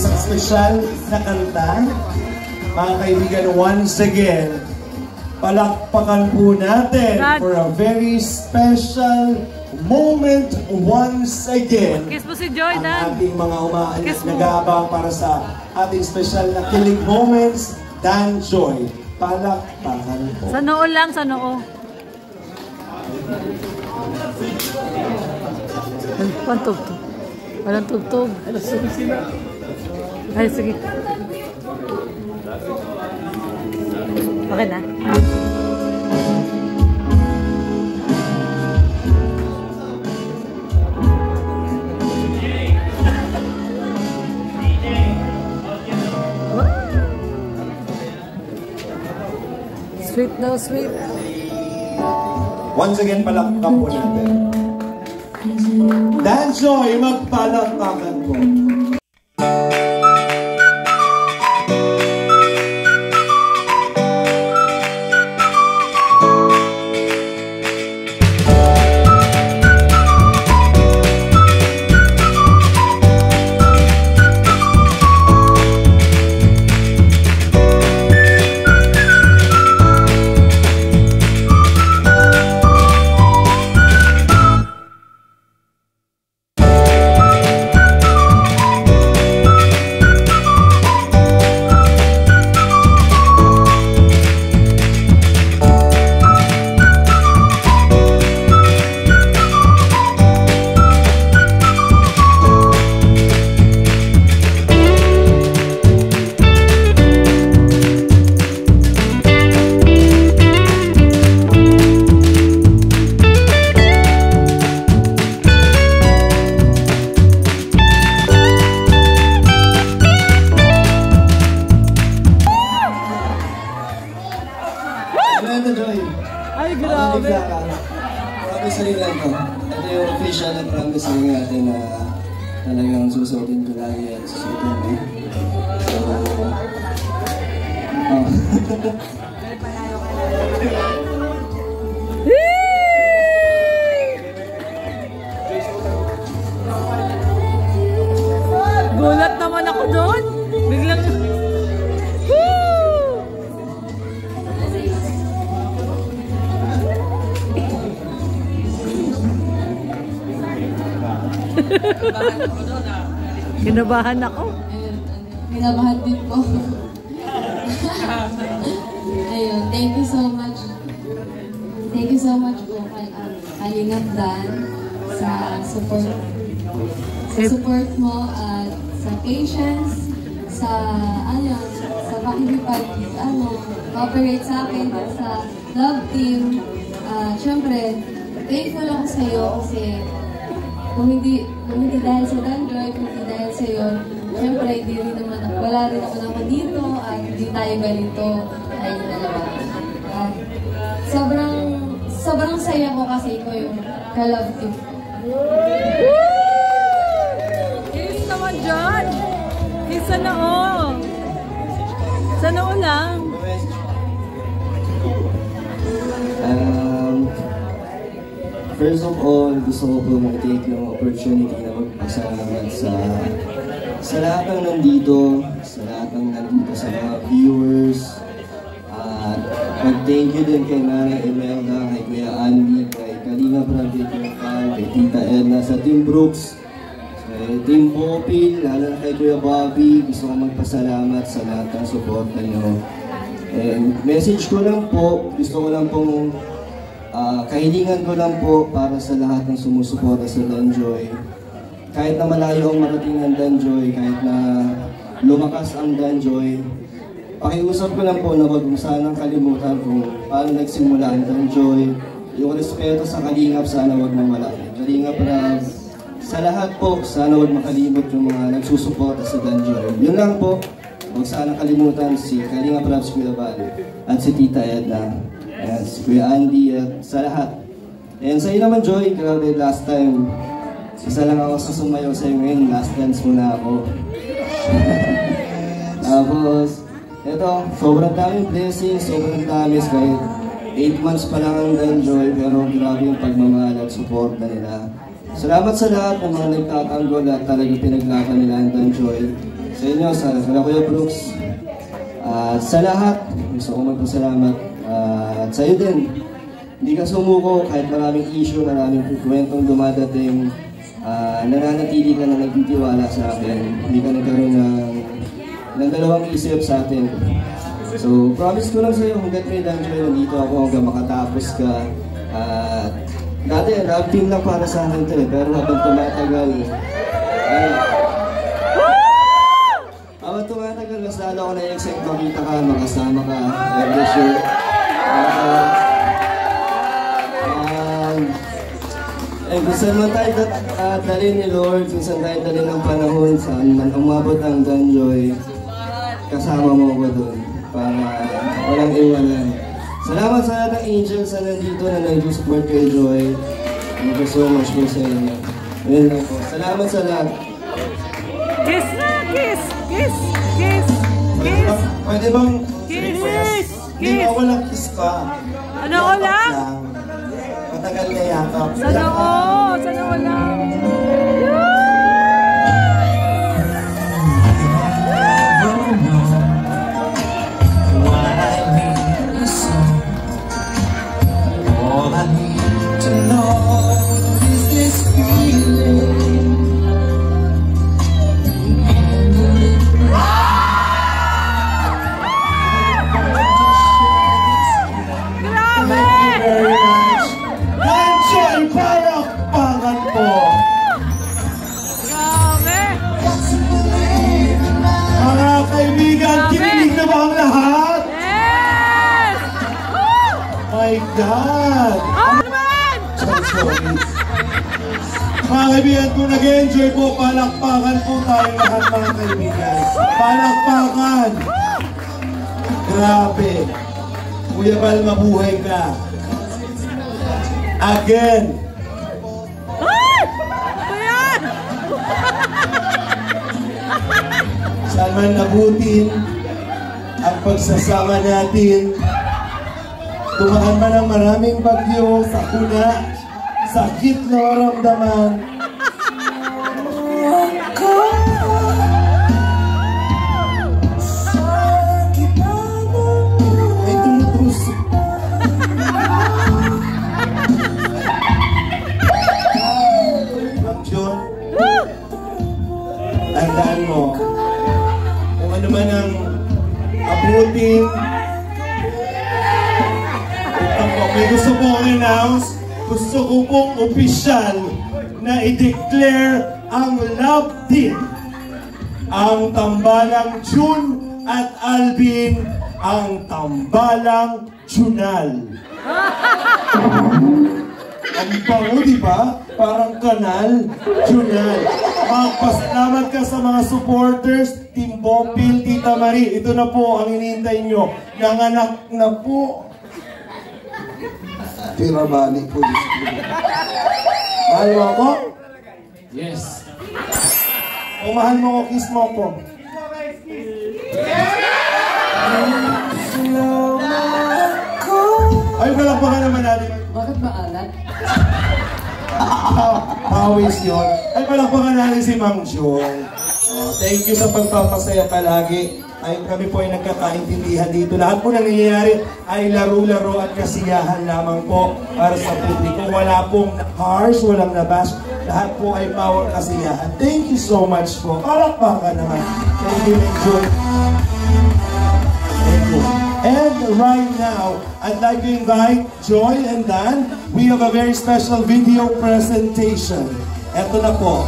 isang special na kanta. Mga kaibigan, once again, palakpakan po natin for a very special moment once again. Kiss mo si Joy, ang ating mga nag-aabang para sa ating special na kilig moments, Dan Joy. Palakpakan po. Sa noo lang, sa noo. Walang tugtog. Walang tugtog. Ay, sige. Okay na. Sweet no sweet. Once again, palakpakan po natin. Dan Joy, magpalakpakan po. Ay, grabe. Promise rin lang ko. Ito yung official na promise rin natin na talagang susuotin ko lagi at susuotin ko. So, gulat naman ako doon. Biglang... Kinabahan ako. Kinabahan din po. Ayun, thank you so much. Thank you so much po kay Kalingap Dan sa support. Sa support mo at sa patience, sa sa cooperate sa akin sa love team. Syempre, thankful ako sa iyo kasi kung hindi dahil sa Dan Joy, kung hindi dahil sa iyo, syempre wala rin naman ako dito at hindi tayo ganito tayo dalawa. Sobrang saya ko kasi ikaw yung ka-love team. Kiss naman dyan! Kiss sa noo! Sa noo lang! First of all, gusto ko po mag-take ng opportunity na magpasalamat sa lahat ng nandito, sa mga viewers. At mag-thank you din kay Nanay Imelda, kay Kuya Andy, kay Kalingap kay Tita Edna, sa Team Brooks, kay Team Popil, lalo na kay Kuya Bobby. Gusto ko magpasalamat sa lahat ng suporta nyo. And message ko lang po, gusto ko lang pong kahilingan ko lang po para sa lahat ng sumusuporta sa Dan Joy. Kahit na malayo ang marating ng Dan Joy, kahit na lumakas ang Dan Joy, pakiusap ko lang po na wag sanang kalimutan kung paano nagsimula ang Dan Joy. Yung respeto sa Kalingap, sana wag mawala. Kalingap na sa lahat po, sana wag makalimot yung mga nagsusuporta sa Dan Joy. Yun lang po, wag sanang kalimutan si Kalingap Raps Kuya Bali at si Tita Edna. Si Kuya Andy at sa lahat. And sa iyo naman, Joy, grabe, last time, isa lang ako sa sumayaw sa iyo ngayon, last dance muna ako. Tapos, eto, sobrang daming blessings, sobrang damis, kahit 8 months pa lang ang Dan Joy, pero grabe yung pagmamahal at support na nila. Salamat sa lahat ng mga nagtatanggol at talagang pinaglaban nila ang Dan Joy. Sa sa inyo, sa Kuya Brooks. At sa lahat, gusto ko magpasalamat. At sa iyo din, hindi ka sumuko kahit maraming issue, maraming kwentong dumadating. Nananatili ka na nagtitiwala sa akin. Hindi ka nagkaroon ng dalawang isip sa atin. So, promise ko lang sa iyo, hanggat may Danjoy, nandito ako hanggang makatapos ka. Dati, love team lang para sa akin ito pero habang tumatagal, mas lalo ako na-excite makita ka, makasama ka, every show. Kung saan man tayo dalhin ni Lord, kung saan tayo dalhin ng panahon, saan man umabot ang Danjoy, kasama mo ko doon para walang iwanan. Salamat sa lahat ng angels na nandito na nag-support kay Joy. Thank you so much po sa inyo. Ayun lang po. Salamat sa lahat. Kiss na! Kiss! Kiss! Kiss! Kiss! Pwede bang Kiss! Hindi ba walang kiss pa? Ano ko lang? Matagal na yakap. Sana ko! Sana ko lang! All I need to know is this feeling. Grabe! Thank you very much. Danjoy, palakpakan po. Grabe! Mga kaibigan, kinilig na ba ang lahat? Yes! My God! Ano naman? Sorry. Mga kaibigan, kung nag-enjoy po, palakpakan po tayo lahat mga kaibigan. Palakpakan! Grabe! Kuya Bal, mabuhay ka. Again! Ay! Ito yan! Saan man nabutin ang pagsasama natin, tumaan man ang maraming bagyo, sakuna, sakit na maramdaman. May tumutusok. Action. Tandaan mo, kung ano man ang abutin, may gusto ko announce, gusto ko pong opisyal na i-declare ang love team. Ang tambalang June at Alvin, ang tambalang Junal. Ang bango, di ba? Parang kanal, Junal. Magpasalamat ka sa mga supporters, Team Bopil, Tita Marie. Ito na po ang hinihintay nyo. Nanganak na po. Pirabali po. Mahal mo ako? Yes. Kung mahal mo ako, kiss mo ako. Ay, palakpakan naman natin. Bakit ba alat? Pawis yun. Ay, palakpakan natin si Mang Jun. Thank you sa pagpapasaya palagi. Ay, kami po ay nagkakaintindihan dito. Lahat po na nangyayari ay laro-laro at kasiyahan lamang po para sa publiko. Wala pong harsh, walang nabash. Lahat po ay power kasiyahan. Thank you so much po. Palakpakan naman. Thank you, Mang Jun. Thank you. And right now, I'd like to invite Joy and Dan. We have a very special video presentation. Eto na po.